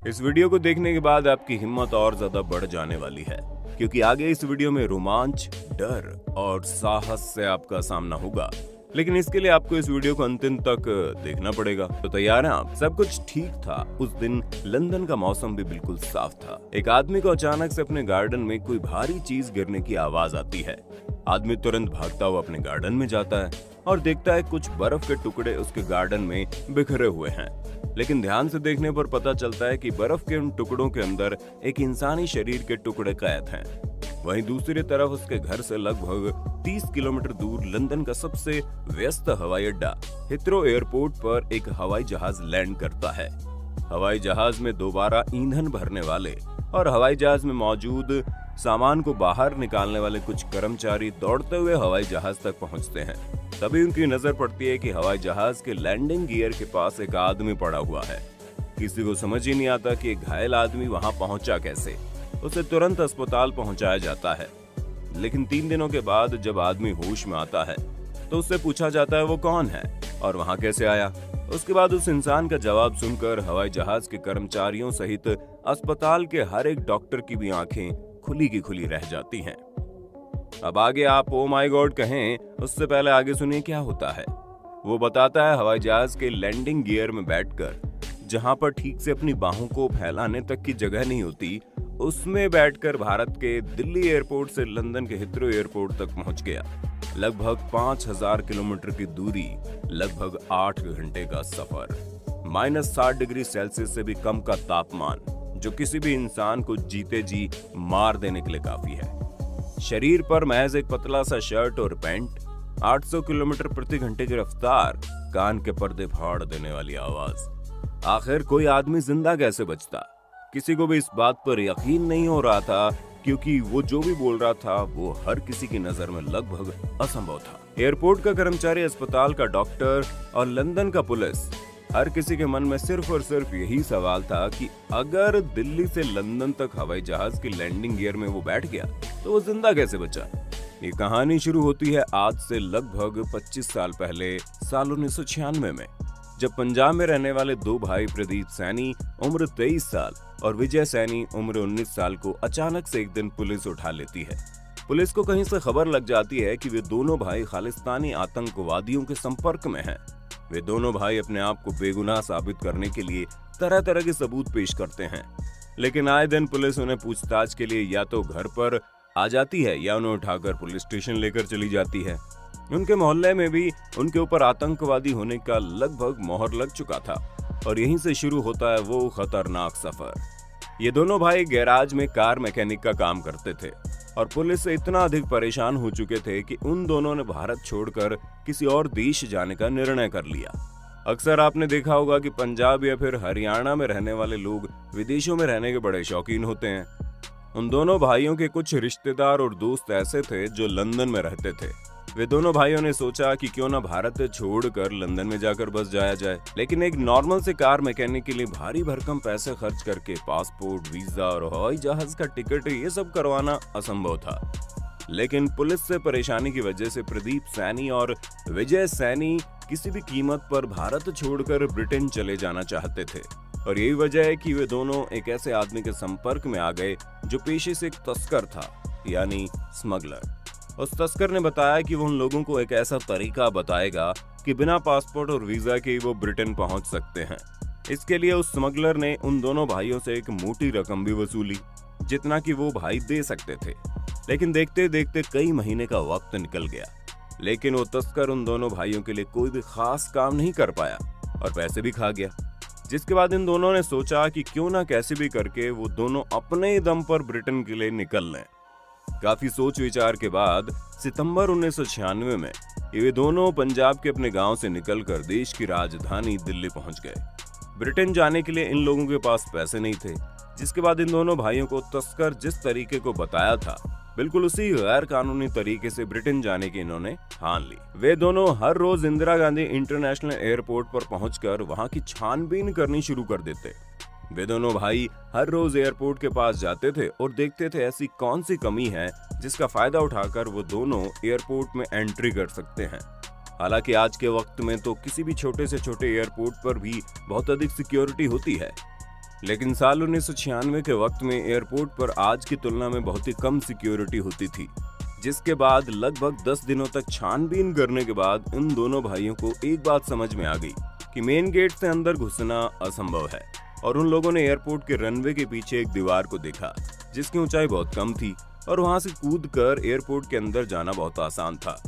इस वीडियो को देखने के बाद आपकी हिम्मत और ज्यादा बढ़ जाने वाली है, क्योंकि आगे इस वीडियो में रोमांच, डर और साहस से आपका सामना होगा। लेकिन इसके लिए आपको इस वीडियो को अंतिम तक देखना पड़ेगा। तो तैयार हैं आप? सब कुछ ठीक था। उस दिन लंदन का मौसम भी बिल्कुल साफ था। एक आदमी को अचानक से अपने गार्डन में कोई भारी चीज गिरने की आवाज आती है। आदमी तुरंत भागता हुआ अपने गार्डन में जाता है और देखता है कुछ बर्फ के टुकड़े उसके गार्डन में बिखरे हुए हैं। लेकिन ध्यान से देखने पर पता चलता है कि बर्फ के उन टुकड़ों के अंदर एक इंसानी शरीर के टुकड़े कैद हैं। वहीं दूसरी तरफ उसके घर से लगभग 30 किलोमीटर दूर लंदन का सबसे व्यस्त हवाई अड्डा हिथ्रो एयरपोर्ट पर एक हवाई जहाज लैंड करता है। हवाई जहाज में दोबारा ईंधन भरने वाले और हवाई जहाज में मौजूद सामान को बाहर निकालने वाले कुछ कर्मचारी दौड़ते हुए हवाई जहाज तक पहुंचते हैं। तभी उनकी नजर पड़ती है कि हवाई जहाज के लैंडिंग गियर के पास एक आदमी पड़ा हुआ है। किसी को समझ ही नहीं आता कि एक घायल आदमी वहां पहुंचा कैसे। उसे तुरंत अस्पताल पहुंचाया जाता है। लेकिन 3 दिनों के बाद जब आदमी होश में आता है तो उससे पूछा जाता है वो कौन है और वहां कैसे आया। उसके बाद उस इंसान का जवाब सुनकर हवाई जहाज के कर्मचारियों सहित अस्पताल के हर एक डॉक्टर की भी आंखें खुली की खुली रह जाती हैं। अब आगे आप ओ माय गॉड कहें, उससे पहले आगे सुनिए क्या होता है। वो बताता है हवाई जहाज के लैंडिंग गियर में बैठकर, जहां पर ठीक से अपनी बाहों को फैलाने तक की जगह नहीं होती, उसमें बैठकर भारत के दिल्ली एयरपोर्ट से लंदन के हिथ्रो एयरपोर्ट तक पहुंच गया। लगभग 5000 किलोमीटर की दूरी, लगभग 8 घंटे का सफर, -60 डिग्री सेल्सियस से भी कम का तापमान, जो किसी भी इंसान को जीते जी मार देने के लिए काफी है। शरीर पर महज एक पतला सा शर्ट और पैंट, 800 किलोमीटर प्रति घंटे की रफ्तार, कान के पर्दे फाड़ देने वाली आवाज। आखिर कोई आदमी जिंदा कैसे बचता? किसी को भी इस बात पर यकीन नहीं हो रहा था, क्योंकि वो जो भी बोल रहा था वो हर किसी की नजर में लगभग असंभव था। एयरपोर्ट का कर्मचारी, अस्पताल का डॉक्टर और लंदन का पुलिस, हर किसी के मन में सिर्फ और सिर्फ यही सवाल था कि अगर दिल्ली से लंदन तक हवाई जहाज की लैंडिंग गियर में वो बैठ गया तो वो जिंदा कैसे बचा। ये कहानी शुरू होती है आज से लगभग 25 साल पहले, साल 1996 में, जब पंजाब में रहने वाले 2 भाई प्रदीप सैनी उम्र 23 साल और विजय सैनी उम्र 19 साल को अचानक से एक दिन पुलिस उठा लेती है। पुलिस को कहीं से खबर लग जाती है कि वे दोनों भाई खालिस्तानी आतंकवादियों के संपर्क में हैं। वे दोनों भाई अपने आप को बेगुनाह साबित करने के लिए तरह तरह के सबूत पेश करते हैं। लेकिन आए दिन पुलिस उन्हें पूछताछ के लिए या तो घर पर आ जाती है या उन्हें उठाकर पुलिस स्टेशन लेकर चली जाती है। उनके मोहल्ले में भी उनके ऊपर आतंकवादी होने का लगभग मोहर लग चुका था और यहीं से शुरू होता है वो खतरनाक सफर। ये दोनों भाई गैराज में कार मैकेनिक का काम करते थे और पुलिस से इतना अधिक परेशान हो चुके थे कि उन दोनों ने भारत छोड़कर किसी और देश जाने का निर्णय कर लिया। अक्सर आपने देखा होगा कि पंजाब या फिर हरियाणा में रहने वाले लोग विदेशों में रहने के बड़े शौकीन होते हैं। उन दोनों भाइयों के कुछ रिश्तेदार और दोस्त ऐसे थे जो लंदन में रहते थे। वे दोनों भाइयों ने सोचा कि क्यों ना भारत छोड़कर लंदन में जाकर बस जाया जाए। लेकिन एक नॉर्मल से कार मैकेनिक के लिए भारी भरकम पैसे खर्च करके पासपोर्ट, वीजा और हवाई जहाज का टिकट ये सब करवाना असंभव था। लेकिन पुलिस से परेशानी की वजह से प्रदीप सैनी और विजय सैनी किसी भी कीमत पर भारत छोड़कर ब्रिटेन चले जाना चाहते थे। और यही वजह है कि वे दोनों एक ऐसे आदमी के संपर्क में आ गए जो पेशे से एक तस्कर था, यानी स्मगलर। उस तस्कर ने बताया कि वो उन लोगों को एक ऐसा तरीका बताएगा कि बिना पासपोर्ट और वीजा के वो ब्रिटेन पहुंच सकते हैं। इसके लिए उस स्मगलर ने उन दोनों भाइयों से एक मोटी रकम भी वसूली, जितना कि वो भाई दे सकते थे। लेकिन देखते देखते कई महीने का वक्त निकल गया, लेकिन वो तस्कर उन दोनों भाइयों के लिए कोई भी खास काम नहीं कर पाया और पैसे भी खा गया। जिसके बाद इन दोनों ने सोचा कि क्यों ना कैसे भी करके वो दोनों अपने दम पर ब्रिटेन के लिए निकल लें। काफी सोच विचार के बाद सितंबर 1996 में ये दोनों पंजाब के अपने गांव से निकलकर देश की राजधानी दिल्ली पहुंच गए। ब्रिटेन जाने के लिए इन लोगों के पास पैसे नहीं थे, जिसके बाद इन दोनों भाइयों को तस्कर जिस तरीके को बताया था, बिल्कुल उसी गैर कानूनी तरीके से ब्रिटेन जाने की इन्होंने ठान ली। वे दोनों हर रोज इंदिरा गांधी इंटरनेशनल एयरपोर्ट पर पहुंचकर वहां की छानबीन करनी शुरू कर देते। वे दोनों भाई हर रोज एयरपोर्ट के पास जाते थे और देखते थे ऐसी कौन सी कमी है जिसका फायदा उठाकर वो दोनों एयरपोर्ट में एंट्री कर सकते हैं। हालांकि आज के वक्त में तो किसी भी छोटे से छोटे एयरपोर्ट पर भी बहुत अधिक सिक्योरिटी होती है, लेकिन साल 1996 के वक्त में एयरपोर्ट पर आज की तुलना में बहुत ही कम सिक्योरिटी होती थी, जिसके बाद लगभग 10 दिनों तक छानबीन करने के बाद इन दोनों भाइयों को एक बात समझ में आ गई कि मेन गेट से अंदर घुसना असंभव है। और उन लोगों ने एयरपोर्ट के रनवे के पीछे एक दीवार को देखा जिसकी ऊंचाई बहुत कम थी और वहां से कूदकर एयरपोर्ट के अंदर जाना बहुत आसान था।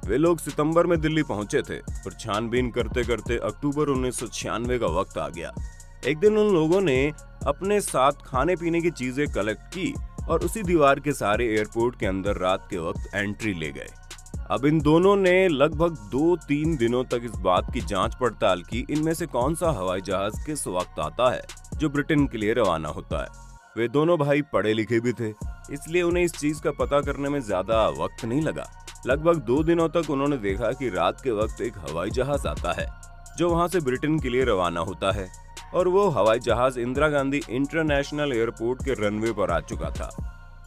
वे लोग सितंबर में दिल्ली पहुंचे थे और छानबीन करते करते अक्टूबर 1996 का वक्त आ गया। एक दिन उन लोगों ने अपने साथ खाने पीने की चीजें कलेक्ट की और उसी दीवार के सहारे एयरपोर्ट के अंदर रात के वक्त एंट्री ले गए। अब इन दोनों ने लगभग 2-3 दिनों तक इस बात की जांच पड़ताल की इनमें से कौन सा हवाई जहाज किस वक्त आता है जो ब्रिटेन के लिए रवाना होता है। वे दोनों भाई पढ़े लिखे भी थे, इसलिए उन्हें इस चीज का पता करने में ज्यादा वक्त नहीं लगा। लगभग 2 दिनों तक उन्होंने देखा कि रात के वक्त एक हवाई जहाज आता है जो वहां से ब्रिटेन के लिए रवाना होता है और वो हवाई जहाज इंदिरा गांधी इंटरनेशनल एयरपोर्ट के रनवे पर आ चुका था।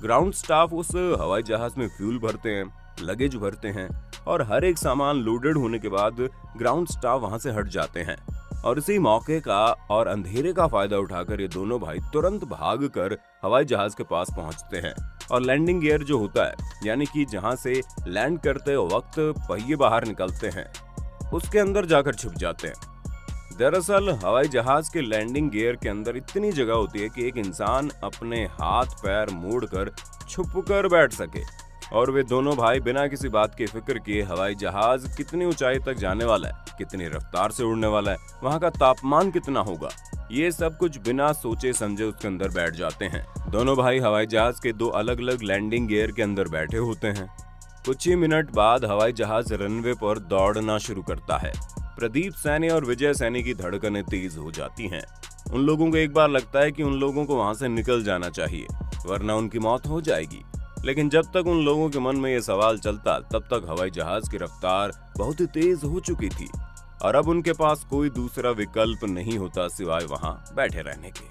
ग्राउंड स्टाफ उस हवाई जहाज में फ्यूल भरते हैं, लगेज भरते हैं और हर एक सामान लोडेड होने के बाद ग्राउंड स्टाफ वहां से हट जाते हैं। और इसी मौके का और अंधेरे का फायदा उठाकर ये दोनों भाई तुरंत भागकर हवाई जहाज के पास पहुंचते हैं और लैंडिंग गियर जो होता है, यानी कि जहां से लैंड करते वक्त पहिए बाहर निकलते हैं, उसके अंदर जाकर छुप जाते हैं। दरअसल हवाई जहाज के लैंडिंग गियर के अंदर इतनी जगह होती है कि एक इंसान अपने हाथ पैर मोड़कर छुपकर बैठ सके। और वे दोनों भाई बिना किसी बात की फिक्र किए हवाई जहाज कितनी ऊंचाई तक जाने वाला है, कितनी रफ्तार से उड़ने वाला है, वहां का तापमान कितना होगा, ये सब कुछ बिना सोचे समझे उसके अंदर बैठ जाते हैं। दोनों भाई हवाई जहाज के 2 अलग अलग लैंडिंग गियर के अंदर बैठे होते हैं। कुछ ही मिनट बाद हवाई जहाज रनवे पर दौड़ना शुरू करता है। प्रदीप सैनी और विजय सैनी की धड़कनें तेज हो जाती हैं। उन लोगों को एक बार लगता है कि उन लोगों को वहां से निकल जाना चाहिए वरना उनकी मौत हो जाएगी। लेकिन जब तक उन लोगों के मन में ये सवाल चलता तब तक हवाई जहाज की रफ्तार बहुत ही तेज हो चुकी थी और अब उनके पास कोई दूसरा विकल्प नहीं होता सिवाय वहां बैठे रहने के।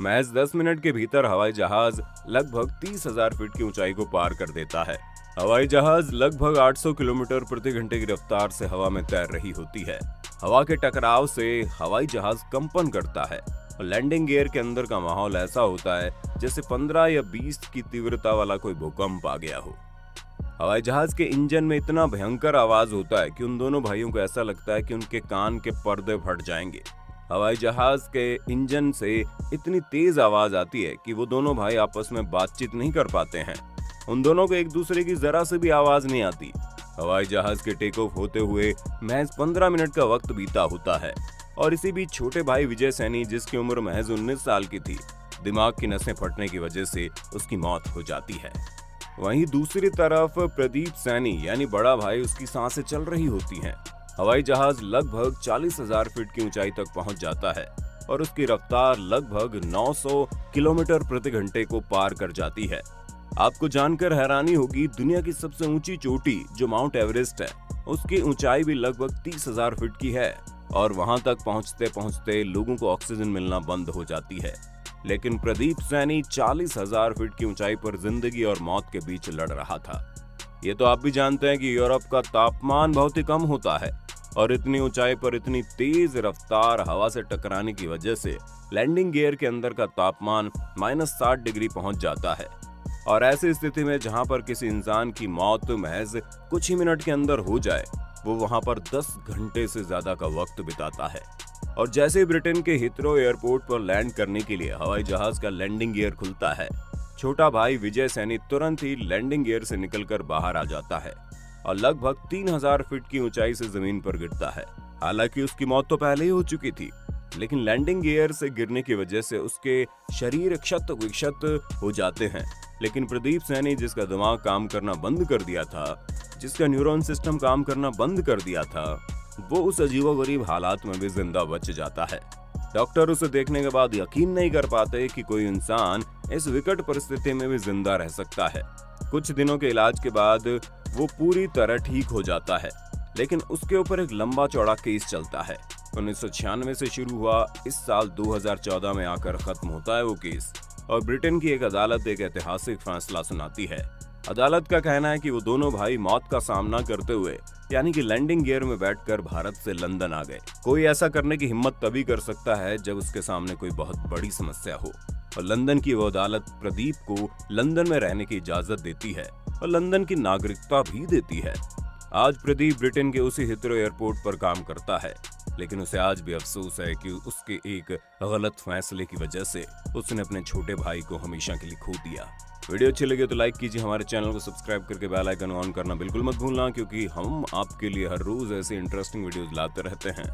महज 10 मिनट के भीतर हवाई जहाज लगभग 30,000 फीट की ऊंचाई को पार कर देता है। हवाई जहाज लगभग 800 किलोमीटर प्रति घंटे की रफ्तार से हवा में तैर रही होती है। हवा के टकराव से हवाई जहाज कंपन करता है और लैंडिंग गियर के अंदर का माहौल ऐसा होता है जैसे 15 या 20 की तीव्रता वाला कोई भूकंप आ गया हो। हवाई जहाज के इंजन में इतना भयंकर आवाज होता है कि उन दोनों भाइयों को ऐसा लगता है कि उनके कान के पर्दे फट जाएंगे। हवाई जहाज के इंजन से इतनी तेज आवाज आती है कि वो दोनों भाई आपस में बातचीत नहीं कर पाते हैं। उन दोनों को एक दूसरे की जरा से भी आवाज नहीं आती। हवाई जहाज के टेक ऑफ होते हुए महज 15 मिनट का वक्त बीता होता है और इसी बीच छोटे भाई विजय सैनी, जिसकी उम्र महज 19 साल की थी, दिमाग की नसें फटने की वजह से उसकी मौत हो जाती है। वहीं दूसरी तरफ प्रदीप सैनी यानी बड़ा भाई, उसकी सांसें चल रही होती हैं। हवाई जहाज लगभग 40,000 फीट की ऊंचाई तक पहुंच जाता है और उसकी रफ्तार लगभग 900 किलोमीटर प्रति घंटे को पार कर जाती है। आपको जानकर हैरानी होगी, दुनिया की सबसे ऊंची चोटी जो माउंट एवरेस्ट है, उसकी ऊंचाई भी लगभग 30,000 फीट की है और वहां तक पहुंचते पहुंचते लोगों को ऑक्सीजन मिलना बंद हो जाती है। लेकिन प्रदीप सैनी 40,000 फीट की ऊंचाई पर जिंदगी और मौत के बीच लड़ रहा था। ये तो आप भी जानते हैं कि यूरोप का तापमान बहुत ही कम होता है और इतनी ऊंचाई पर इतनी तेज रफ्तार हवा से टकराने की वजह से लैंडिंग गियर के अंदर का तापमान -60 डिग्री पहुंच जाता है। और ऐसी स्थिति में जहां पर किसी इंसान की मौत महज कुछ ही मिनट के अंदर हो जाए, वो वहां पर 10 घंटे से ज्यादा का वक्त बिताता है। और जैसे ब्रिटेन के हिथरो एयरपोर्ट पर लैंड करने के लिए हवाई जहाज का लैंडिंग गियर खुलता है, छोटा भाई विजय सैनी तुरंत ही लैंडिंग गियर से निकलकर बाहर आ जाता है और लगभग 3,000 फीट की ऊंचाई से जमीन पर गिरता है। हालांकि उसकी मौत तो पहले ही हो चुकी थी, लेकिन लैंडिंग गियर से गिरने की वजह से उसके शरीर क्षत विक्षत हो जाते हैं। लेकिन प्रदीप सैनी, जिसका दिमाग काम करना बंद कर दिया था, जिसका न्यूरॉन सिस्टम काम करना बंद कर दिया था, वो उस अजीबोगरीब हालात में भी जिंदा बच जाता है। डॉक्टर उसे देखने के बाद यकीन नहीं कर पाते कि कोई इंसान इस विकट परिस्थिति में भी जिंदा रह सकता है। कुछ दिनों के इलाज के बाद वो पूरी तरह ठीक हो जाता है, लेकिन उसके ऊपर एक लंबा चौड़ा केस चलता है। 1996 से शुरू हुआ, इस साल 2014 में आकर खत्म होता है वो केस और ब्रिटेन की एक अदालत एक ऐतिहासिक फैसला सुनाती है। अदालत का कहना है कि वो दोनों भाई मौत का सामना करते हुए यानी कि लैंडिंग गियर में बैठकर भारत से लंदन आ गए। कोई ऐसा करने की हिम्मत तभी कर सकता है जब उसके सामने कोई बहुत बड़ी समस्या हो, और लंदन की वो अदालत प्रदीप को लंदन में रहने की इजाजत देती है और लंदन की नागरिकता भी देती है। आज प्रदीप ब्रिटेन के उसी हिथरो एयरपोर्ट पर काम करता है, लेकिन उसे आज भी अफसोस है कि उसके एक गलत फैसले की वजह से उसने अपने छोटे भाई को हमेशा के लिए खो दिया। वीडियो अच्छी लगे तो लाइक कीजिए, हमारे चैनल को सब्सक्राइब करके बेल आइकन ऑन करना बिल्कुल मत भूलना, क्योंकि हम आपके लिए हर रोज ऐसे इंटरेस्टिंग वीडियोस लाते रहते हैं।